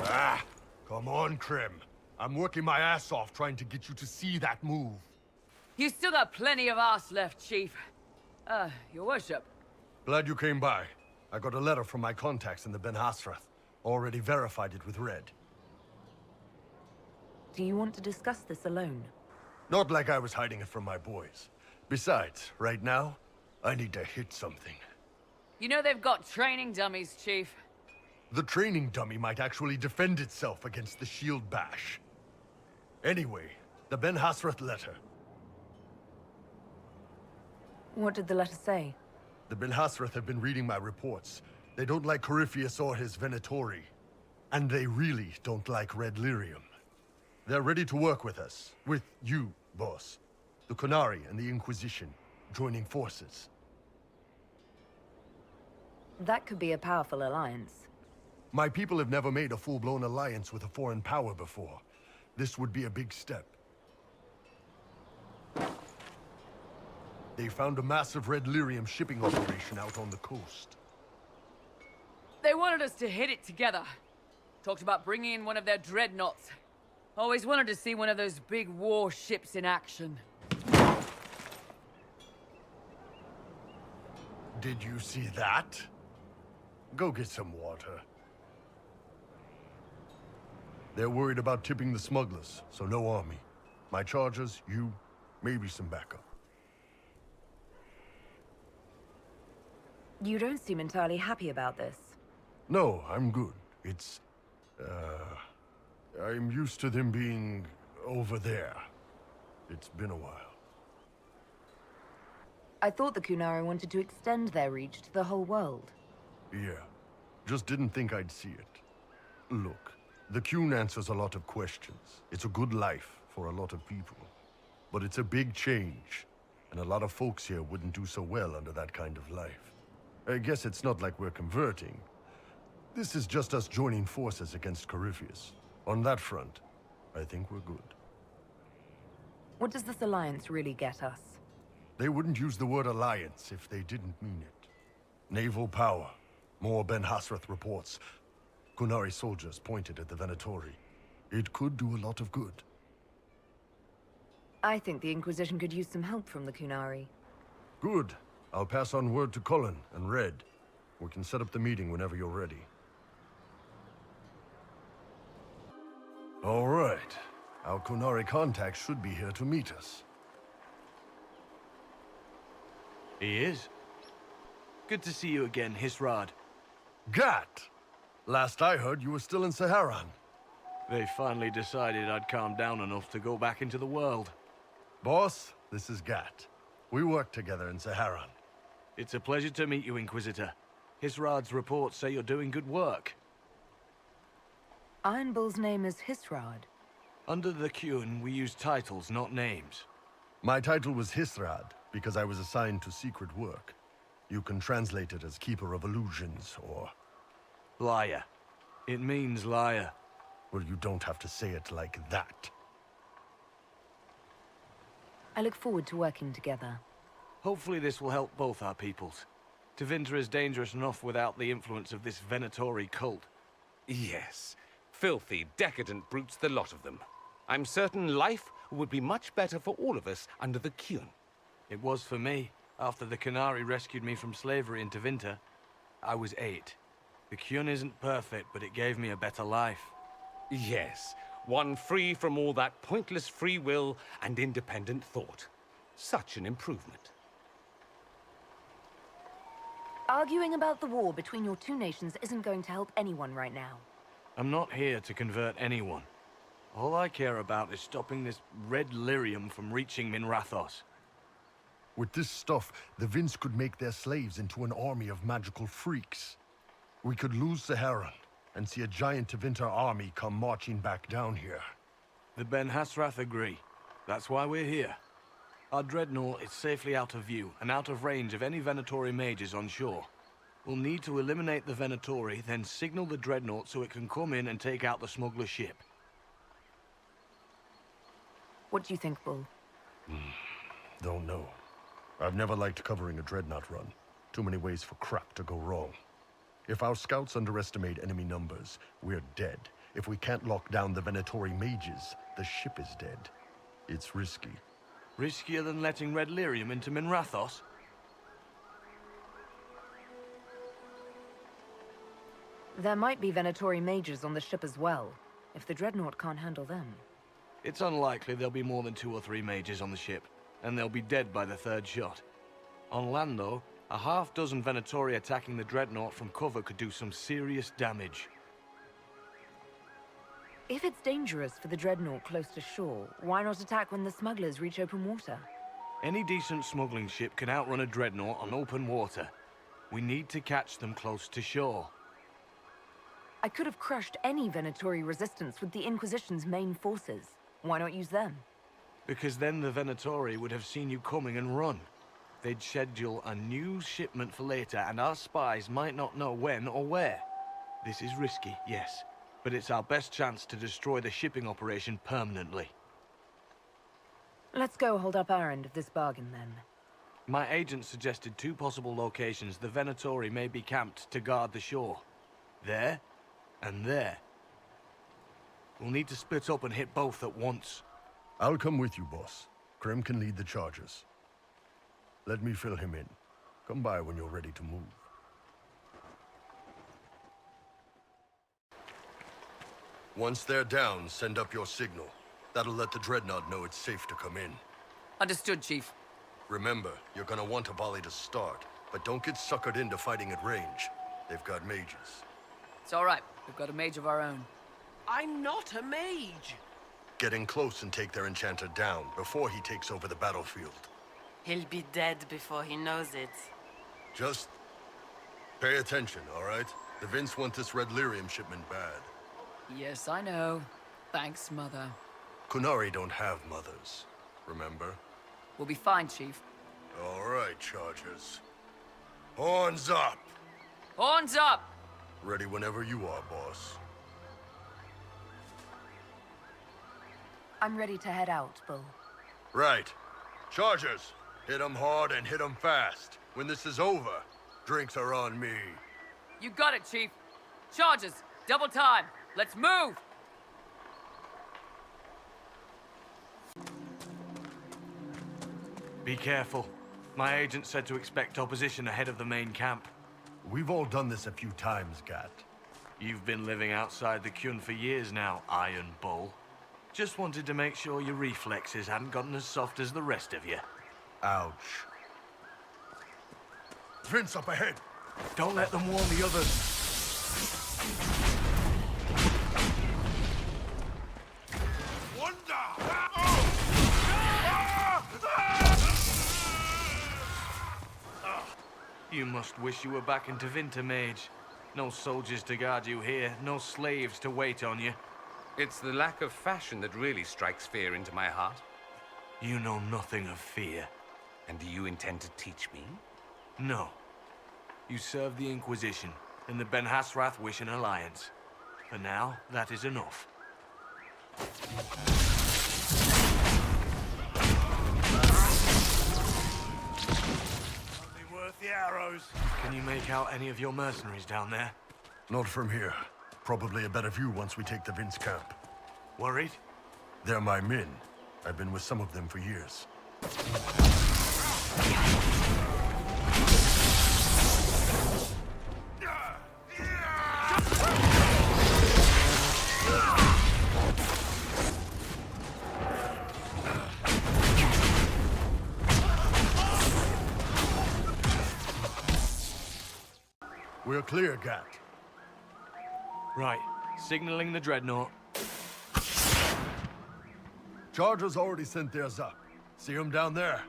Ah, come on, Krim. I'm working my ass off trying to get you to see that move. You still got plenty of arse left, Chief. Your worship. Glad you came by. I got a letter from my contacts in the Ben Hasrath. Already verified it with Red. Do you want to discuss this alone? Not like I was hiding it from my boys. Besides, right now, I need to hit something. You know they've got training dummies, Chief. The training dummy might actually defend itself against the shield bash. Anyway, the Ben Hasrath letter. What did the letter say? The Ben Hasrath have been reading my reports. They don't like Corypheus or his Venatori. And they really don't like Red Lyrium. They're ready to work with us. With you, boss. The Qunari and the Inquisition, joining forces. That could be a powerful alliance. My people have never made a full-blown alliance with a foreign power before. This would be a big step. They found a massive Red Lyrium shipping operation out on the coast. They wanted us to hit it together. Talked about bringing in one of their dreadnoughts. Always wanted to see one of those big war ships in action. Did you see that? Go get some water. They're worried about tipping the smugglers, so no army. My chargers, you, maybe some backup. You don't seem entirely happy about this. No, I'm good. It's, I'm used to them being over there. It's been a while. I thought the Qunari wanted to extend their reach to the whole world. Yeah, just didn't think I'd see it. Look, the Qun answers a lot of questions. It's a good life for a lot of people. But it's a big change, and a lot of folks here wouldn't do so well under that kind of life. I guess it's not like we're converting. This is just us joining forces against Corypheus. On that front, I think we're good. What does this alliance really get us? They wouldn't use the word alliance if they didn't mean it. Naval power. More Ben Hasrath reports. Qunari soldiers pointed at the Venatori. It could do a lot of good. I think the Inquisition could use some help from the Qunari. Good. I'll pass on word to Cullen and Red. We can set up the meeting whenever you're ready. All right. Our Qunari contact should be here to meet us. He is. Good to see you again, Hisrad. Gat! Last I heard, you were still in Saharan. They finally decided I'd calmed down enough to go back into the world. Boss, this is Gat. We worked together in Saharan. It's a pleasure to meet you, Inquisitor. Hisrad's reports say you're doing good work. Iron Bull's name is Hisrad. Under the Qun, we use titles, not names. My title was Hisrad, because I was assigned to secret work. You can translate it as Keeper of Illusions, or... Liar. It means liar. Well, you don't have to say it like that. I look forward to working together. Hopefully this will help both our peoples. Tevinter is dangerous enough without the influence of this Venatori cult. Yes. Filthy, decadent brutes, the lot of them. I'm certain life would be much better for all of us under the Qun. It was for me, after the Qunari rescued me from slavery in Tevinter. I was 8. The Qun isn't perfect, but it gave me a better life. Yes, one free from all that pointless free will and independent thought. Such an improvement. Arguing about the war between your two nations isn't going to help anyone right now. I'm not here to convert anyone. All I care about is stopping this Red Lyrium from reaching Minrathos. With this stuff, the Vince could make their slaves into an army of magical freaks. We could lose Saharan, and see a giant Tevinter army come marching back down here. The Ben Hasrath agree. That's why we're here. Our dreadnought is safely out of view, and out of range of any Venatori mages on shore. We'll need to eliminate the Venatori, then signal the dreadnought so it can come in and take out the smuggler ship. What do you think, Bull? Don't know. I've never liked covering a dreadnought run. Too many ways for crap to go wrong. If our scouts underestimate enemy numbers, we're dead. If we can't lock down the Venatori mages, the ship is dead. It's risky. Riskier than letting Red Lyrium into Minrathos? There might be Venatori mages on the ship as well, if the Dreadnought can't handle them. It's unlikely there'll be more than 2 or 3 mages on the ship, and they'll be dead by the 3rd shot. On land, though, a half-dozen Venatori attacking the Dreadnought from cover could do some serious damage. If it's dangerous for the Dreadnought close to shore, why not attack when the smugglers reach open water? Any decent smuggling ship can outrun a Dreadnought on open water. We need to catch them close to shore. I could have crushed any Venatori resistance with the Inquisition's main forces. Why not use them? Because then the Venatori would have seen you coming and run. They'd schedule a new shipment for later, and our spies might not know when or where. This is risky, yes, but it's our best chance to destroy the shipping operation permanently. Let's go hold up our end of this bargain, then. My agent suggested 2 possible locations the Venatori may be camped to guard the shore. There, and there. We'll need to split up and hit both at once. I'll come with you, boss. Krem can lead the charges. Let me fill him in. Come by when you're ready to move. Once they're down, send up your signal. That'll let the Dreadnought know it's safe to come in. Understood, Chief. Remember, you're gonna want a volley to start, but don't get suckered into fighting at range. They've got mages. It's all right. We've got a mage of our own. I'm not a mage. Get in close and take their enchanter down before he takes over the battlefield. He'll be dead before he knows it. Just pay attention, all right? The Vince want this Red Lyrium shipment bad. Yes, I know. Thanks, Mother. Qunari don't have mothers, remember? We'll be fine, Chief. All right, Chargers. Horns up! Horns up! Ready whenever you are, boss. I'm ready to head out, Bull. Right. Chargers, hit 'em hard and hit 'em fast. When this is over, drinks are on me. You got it, Chief. Charges, double time. Let's move! Be careful. My agent said to expect opposition ahead of the main camp. We've all done this a few times, Gat. You've been living outside the Qun for years now, Iron Bull. Just wanted to make sure your reflexes hadn't gotten as soft as the rest of you. Ouch. Vince up ahead! Don't let them warn the others. You must wish you were back in Tevinter, Mage. No soldiers to guard you here, no slaves to wait on you. It's the lack of fashion that really strikes fear into my heart. You know nothing of fear. And do you intend to teach me? No. You serve the Inquisition, and the Ben Hasrath wish an alliance. For now, that is enough. Worth the arrows. Can you make out any of your mercenaries down there? Not from here. Probably a better view once we take the Vince camp. Worried? They're my men. I've been with some of them for years. We're clear, Gat. Right. Signaling the Dreadnought. Chargers already sent theirs up. See them down there?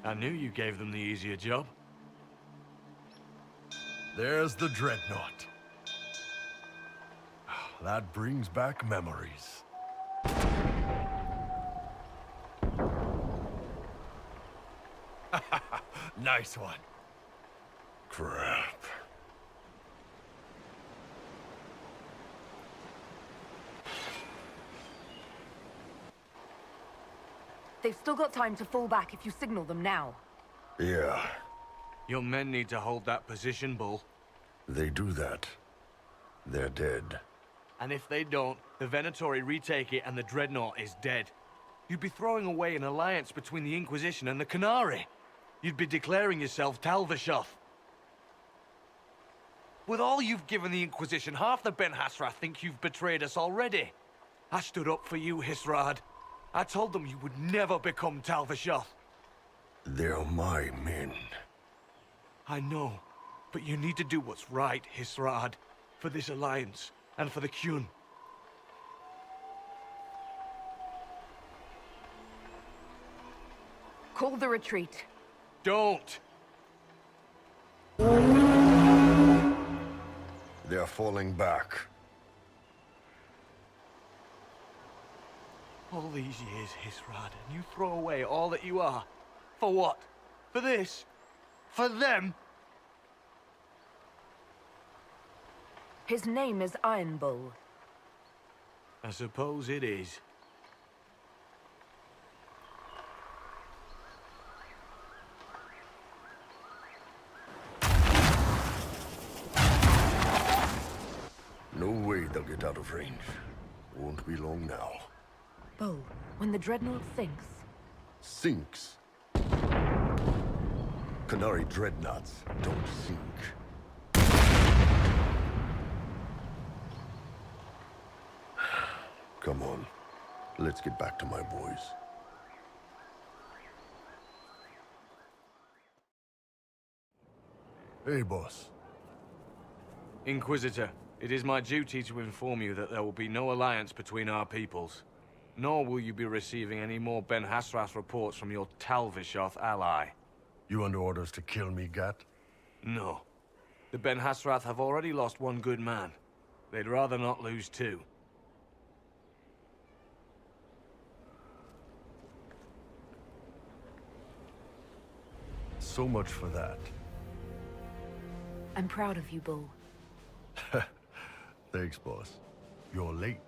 I knew you gave them the easier job. There's the Dreadnought. That brings back memories. Nice one. Crap. They've still got time to fall back if you signal them now. Yeah. Your men need to hold that position, Bull. They do that, they're dead. And if they don't, the Venatori retake it and the Dreadnought is dead. You'd be throwing away an alliance between the Inquisition and the Qunari. You'd be declaring yourself Tal-Vashoth. With all you've given the Inquisition, half the Ben Hassrath think you've betrayed us already. I stood up for you, Hisrad. I told them you would never become Tal-Vashoth. They're my men. I know, but you need to do what's right, Hisrad. For this alliance, and for the Qun. Call the retreat. Don't! They're falling back. All these years, Hisrad, and you throw away all that you are. For what? For this? For them? His name is Iron Bull. I suppose it is. No way they'll get out of range. Won't be long now. Bull, when the Dreadnought sinks, Sinks. Qunari dreadnoughts don't sink. Come on. Let's get back to my boys. Hey, boss. Inquisitor, it is my duty to inform you that there will be no alliance between our peoples. Nor will you be receiving any more Ben Hassrath reports from your Tal-Vashoth ally. You under orders to kill me, Gat? No. The Ben Hassrath have already lost one good man. They'd rather not lose two. So much for that. I'm proud of you, Bull. Thanks, boss. You're late.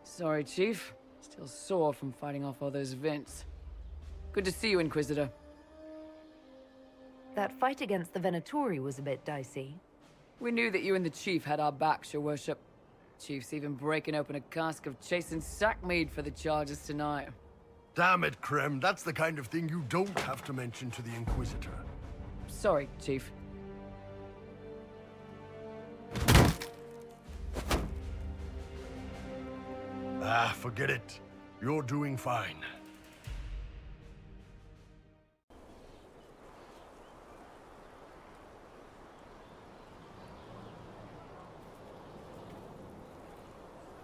Sorry, Chief. Still sore from fighting off all those vents. Good to see you, Inquisitor. That fight against the Venatori was a bit dicey. We knew that you and the Chief had our backs, Your Worship. Chief's even breaking open a cask of chastened sackmead for the charges tonight. Damn it, Krem. That's the kind of thing you don't have to mention to the Inquisitor. Sorry, Chief. Ah, forget it. You're doing fine.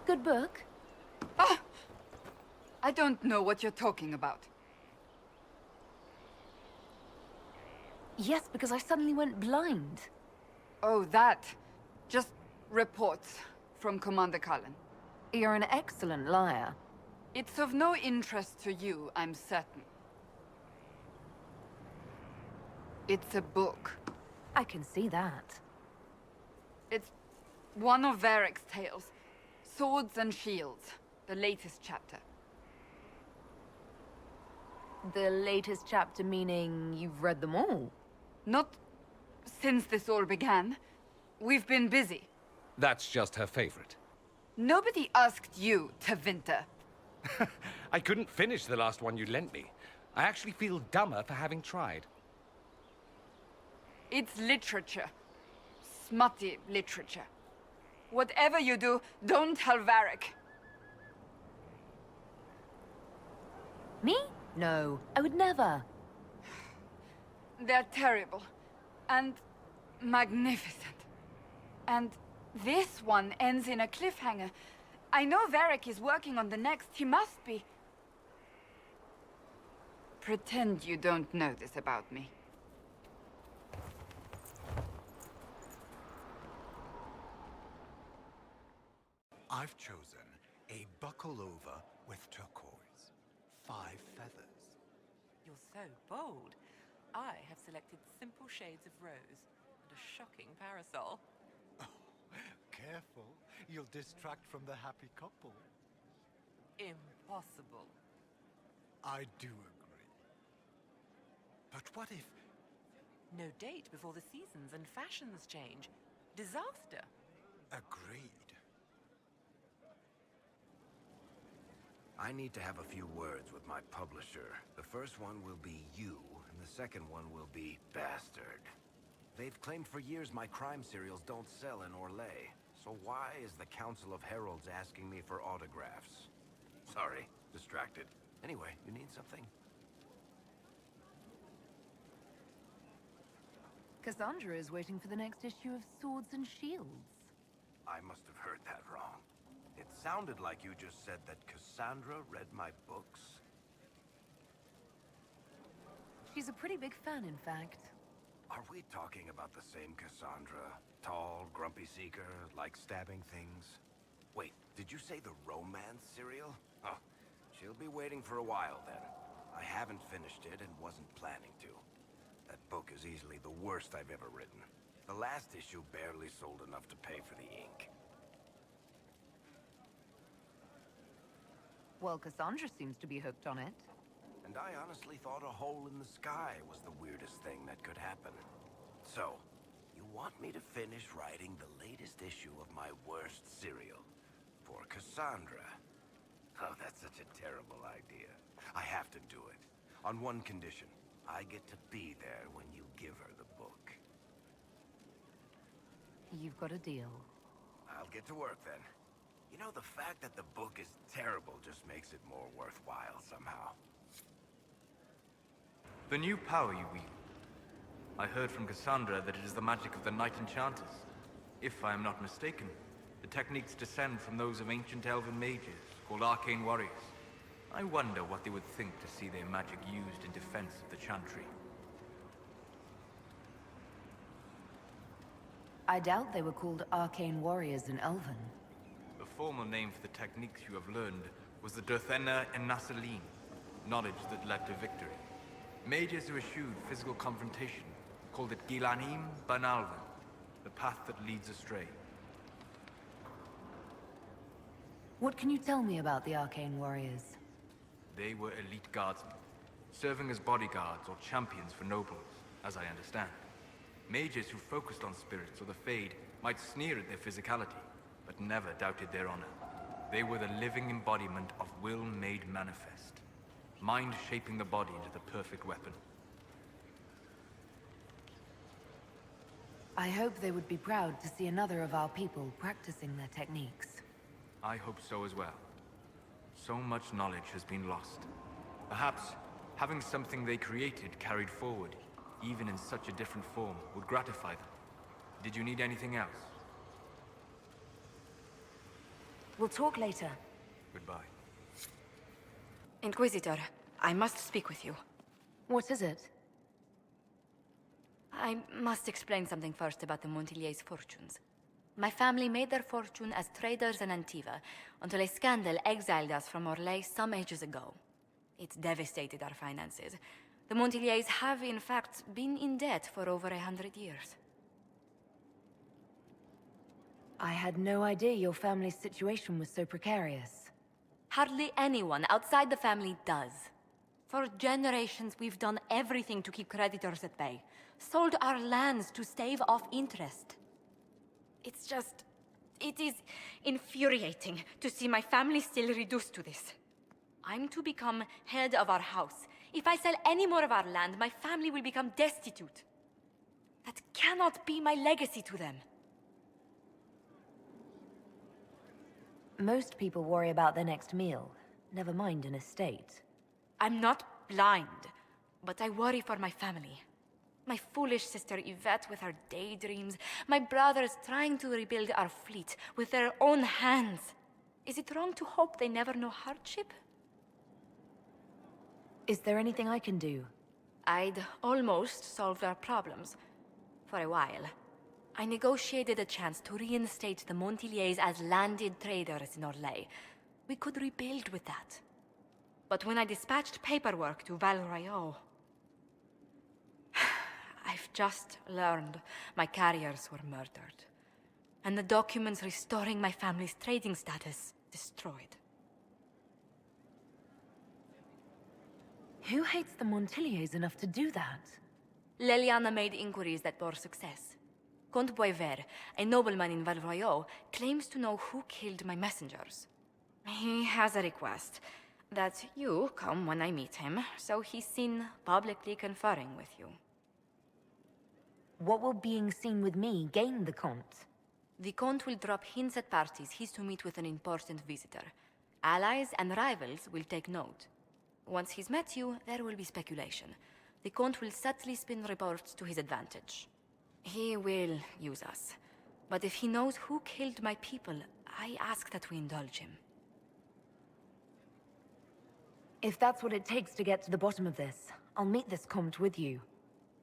Good book. I don't know what you're talking about. Yes, because I suddenly went blind. Oh, that. Just reports from Commander Cullen. You're an excellent liar. It's of no interest to you, I'm certain. It's a book. I can see that. It's one of Varric's tales. Swords and Shields, the latest chapter. The latest chapter meaning you've read them all? Not since this all began. We've been busy. That's just her favorite. Nobody asked you to winter. I couldn't finish the last one you lent me. I actually feel dumber for having tried. It's literature. Smutty literature. Whatever you do, don't tell Varric. Me? No, I would never. They're terrible. And magnificent. And this one ends in a cliffhanger. I know Varric is working on the next. He must be. Pretend you don't know this about me. I've chosen a buckle over with turquoise. 5 feathers. You're so bold. I have selected simple shades of rose and a shocking parasol. Careful, you'll distract from the happy couple. Impossible. I do agree. But what if... No date before the seasons and fashions change. Disaster. Agreed. I need to have a few words with my publisher. The first one will be you, and the second one will be Bastard. They've claimed for years my crime serials don't sell in Orlais. So why is the Council of Heralds asking me for autographs? Sorry, distracted. Anyway, you need something? Cassandra is waiting for the next issue of Swords and Shields. I must have heard that wrong. It sounded like you just said that Cassandra read my books. She's a pretty big fan, in fact. Are we talking about the same Cassandra? Tall, grumpy seeker, like stabbing things? Wait, did you say the romance serial? Oh, she'll be waiting for a while then. I haven't finished it and wasn't planning to. That book is easily the worst I've ever written. The last issue barely sold enough to pay for the ink. Well, Cassandra seems to be hooked on it. And I honestly thought a hole in the sky was the weirdest thing that could happen. So, you want me to finish writing the latest issue of my worst serial for Cassandra? Oh, that's such a terrible idea. I have to do it. On one condition. I get to be there when you give her the book. You've got a deal. I'll get to work then. You know, the fact that the book is terrible just makes it more worthwhile somehow. The new power you wield. I heard from Cassandra that it is the magic of the Knight Enchanters. If I am not mistaken, the techniques descend from those of ancient elven mages, called arcane warriors. I wonder what they would think to see their magic used in defense of the Chantry. I doubt they were called arcane warriors in Elven. The formal name for the techniques you have learned was the Durthena and Nassaline, knowledge that led to victory. Mages who eschewed physical confrontation called it Gilanim Banalvan, the path that leads astray. What can you tell me about the arcane warriors? They were elite guardsmen, serving as bodyguards or champions for nobles, as I understand. Mages who focused on spirits or the Fade might sneer at their physicality, but never doubted their honor. They were the living embodiment of will made manifest, mind shaping the body into the perfect weapon. I hope they would be proud to see another of our people practicing their techniques. I hope so as well. So much knowledge has been lost. Perhaps having something they created carried forward, even in such a different form, would gratify them. Did you need anything else? We'll talk later. Goodbye. Inquisitor, I must speak with you. What is it? I must explain something first about the Montiliers' fortunes. My family made their fortune as traders in Antiva, until a scandal exiled us from Orlais some ages ago. It devastated our finances. The Montiliers have, in fact, been in debt for over 100 years. I had no idea your family's situation was so precarious. Hardly anyone outside the family does. For generations, we've done everything to keep creditors at bay. Sold our lands to stave off interest. It is infuriating to see my family still reduced to this. I'm to become head of our house. If I sell any more of our land, my family will become destitute. That cannot be my legacy to them. Most people worry about their next meal, never mind an estate. I'm not blind, but I worry for my family. My foolish sister Yvette with her daydreams. My brothers trying to rebuild our fleet with their own hands. Is it wrong to hope they never know hardship? Is there anything I can do? I'd almost solved our problems. For a while. I negotiated a chance to reinstate the Montiliers as landed traders in Orlais. We could rebuild with that. But when I dispatched paperwork to Val Royeaux, I've just learned my carriers were murdered. And the documents restoring my family's trading status destroyed. Who hates the Montiliers enough to do that? Leliana made inquiries that bore success. Comte Boisvert, a nobleman in Valroyot, claims to know who killed my messengers. He has a request that you come when I meet him, so he's seen publicly conferring with you. What will being seen with me gain the Comte? The Comte will drop hints at parties he's to meet with an important visitor. Allies and rivals will take note. Once he's met you, there will be speculation. The Comte will subtly spin reports to his advantage. He will use us. But if he knows who killed my people, I ask that we indulge him. If that's what it takes to get to the bottom of this, I'll meet this Comte with you.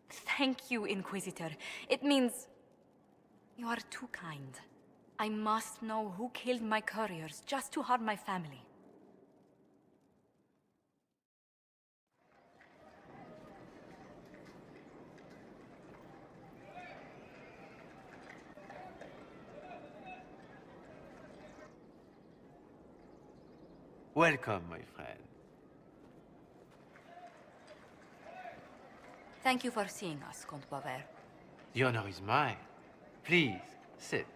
Thank you, Inquisitor. It means... you are too kind. I must know who killed my couriers just to harm my family. Welcome, my friend. Thank you for seeing us, Comte Boisvert. The honor is mine. Please, sit.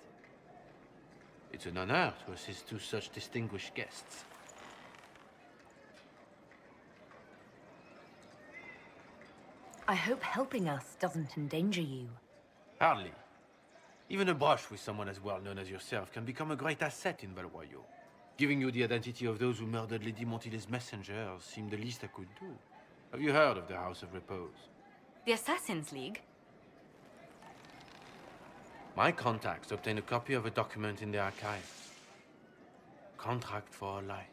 It's an honor to assist two such distinguished guests. I hope helping us doesn't endanger you. Hardly. Even a brush with someone as well known as yourself can become a great asset in Valroyot. Giving you the identity of those who murdered Lady Montily's messengers seemed the least I could do. Have you heard of the House of Repose? The Assassin's League? My contacts obtained a copy of a document in the archives. Contract for a life.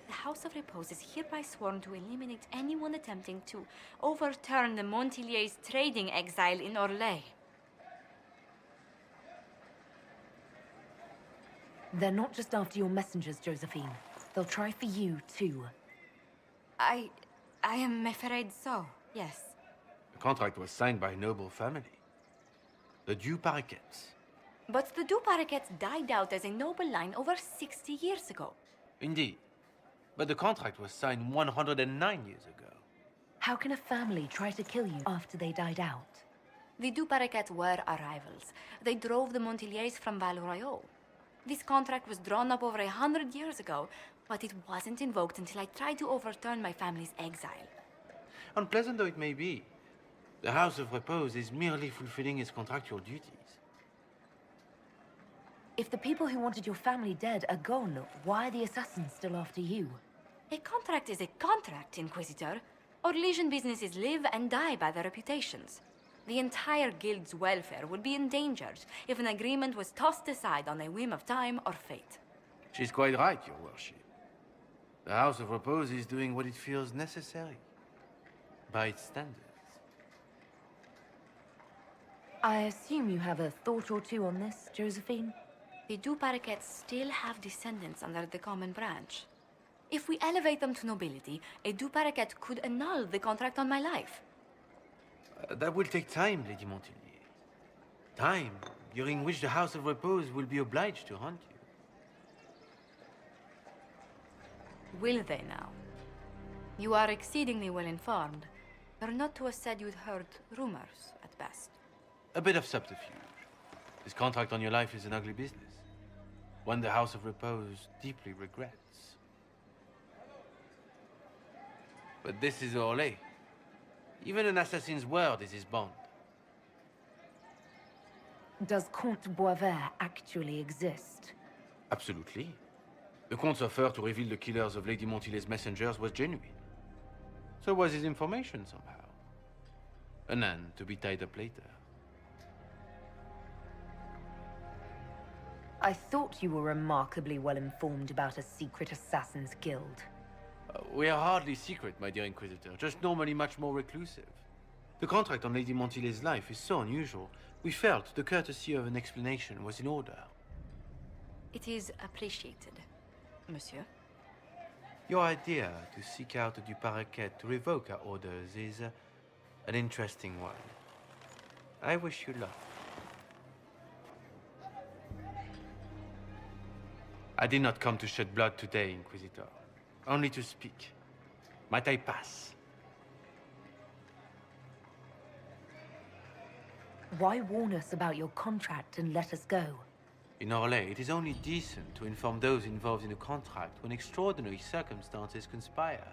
The House of Repose is hereby sworn to eliminate anyone attempting to overturn the Montiliers' trading exile in Orlais. They're not just after your messengers, Josephine. They'll try for you, too. I am afraid so, yes. The contract was signed by a noble family. The Du Paraquets. But the Du Paraquets died out as a noble line over 60 years ago. Indeed. But the contract was signed 109 years ago. How can a family try to kill you after they died out? The Du Paraquets were our rivals. They drove the Montiliers from Valroyot. This contract was drawn up over 100 years ago, but it wasn't invoked until I tried to overturn my family's exile. Unpleasant though it may be, the House of Repose is merely fulfilling its contractual duties. If the people who wanted your family dead are gone, why are the assassins still after you? A contract is a contract, Inquisitor. Our Legion businesses live and die by their reputations. The entire guild's welfare would be endangered if an agreement was tossed aside on a whim of time or fate. She's quite right, Your Worship. The House of Repose is doing what it feels necessary, by its standards. I assume you have a thought or two on this, Josephine? The Du Paraquets still have descendants under the common branch. If we elevate them to nobility, a Du Paraquet could annul the contract on my life. That will take time, Lady Montilyet. Time during which the House of Repose will be obliged to hunt you. Will they now? You are exceedingly well informed. You're not to have said you'd heard rumors, at best. A bit of subterfuge. This contract on your life is an ugly business. One the House of Repose deeply regrets. But this is Orlais. Even an assassin's word is his bond. Does Comte Boisvert actually exist? Absolutely. The Comte's offer to reveal the killers of Lady Montily's messengers was genuine. So was his information somehow. An end to be tied up later. I thought you were remarkably well informed about a secret assassins guild. We are hardly secret, my dear Inquisitor, just normally much more reclusive. The contract on Lady Montily's life is so unusual, we felt the courtesy of an explanation was in order. It is appreciated, monsieur. Your idea to seek out the Du Paraquet to revoke our orders is an interesting one. I wish you luck. I did not come to shed blood today, Inquisitor. Only to speak. Might I pass? Why warn us about your contract and let us go? In Orlais, it is only decent to inform those involved in a contract when extraordinary circumstances conspire.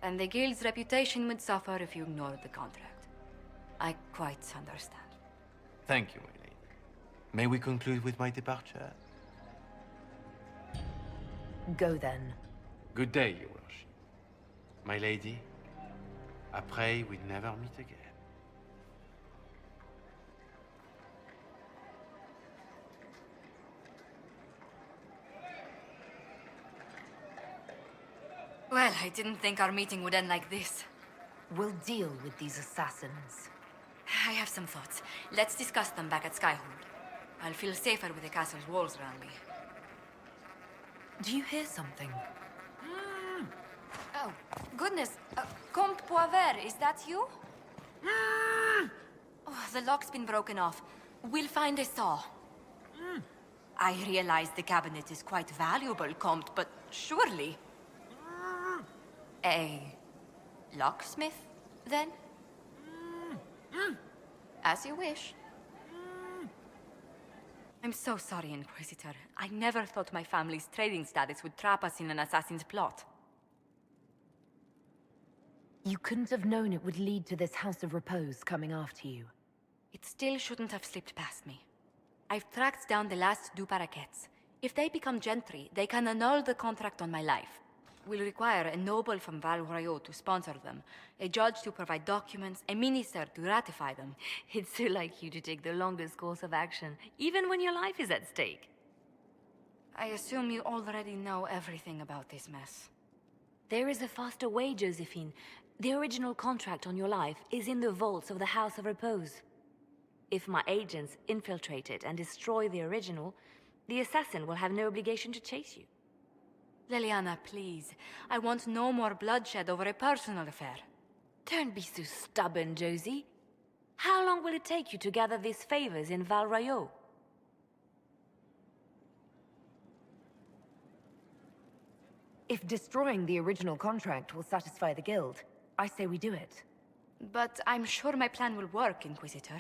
And the guild's reputation would suffer if you ignored the contract. I quite understand. Thank you, my lady. May we conclude with my departure? Go then. Good day, your worship. My lady, I pray we never meet again. Well, I didn't think our meeting would end like this. We'll deal with these assassins. I have some thoughts. Let's discuss them back at Skyhold. I'll feel safer with the castle's walls around me. Do you hear something? Oh, goodness. Comte Poivert, is that you? Oh, the lock's been broken off. We'll find a saw. I realize the cabinet is quite valuable, Comte, but surely... A locksmith, then? As you wish. I'm so sorry, Inquisitor. I never thought my family's trading status would trap us in an assassin's plot. You couldn't have known it would lead to this House of Repose coming after you. It still shouldn't have slipped past me. I've tracked down the last Du Paraquets. If they become gentry, they can annul the contract on my life. We'll require a noble from Val Royaux to sponsor them, a judge to provide documents, a minister to ratify them. It's so like you to take the longest course of action, even when your life is at stake. I assume you already know everything about this mess. There is a faster way, Josephine. The original contract on your life is in the vaults of the House of Repose. If my agents infiltrate it and destroy the original, the assassin will have no obligation to chase you. Leliana, please. I want no more bloodshed over a personal affair. Don't be so stubborn, Josie. How long will it take you to gather these favors in Val Royaux? If destroying the original contract will satisfy the guild, I say we do it. But I'm sure my plan will work, Inquisitor.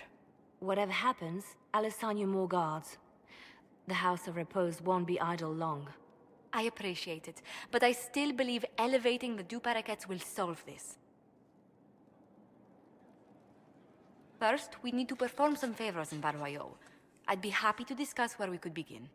Whatever happens, I'll assign you more guards. The House of Repose won't be idle long. I appreciate it, but I still believe elevating the Du Paraquets will solve this. First, we need to perform some favors in Val Royaux. I'd be happy to discuss where we could begin.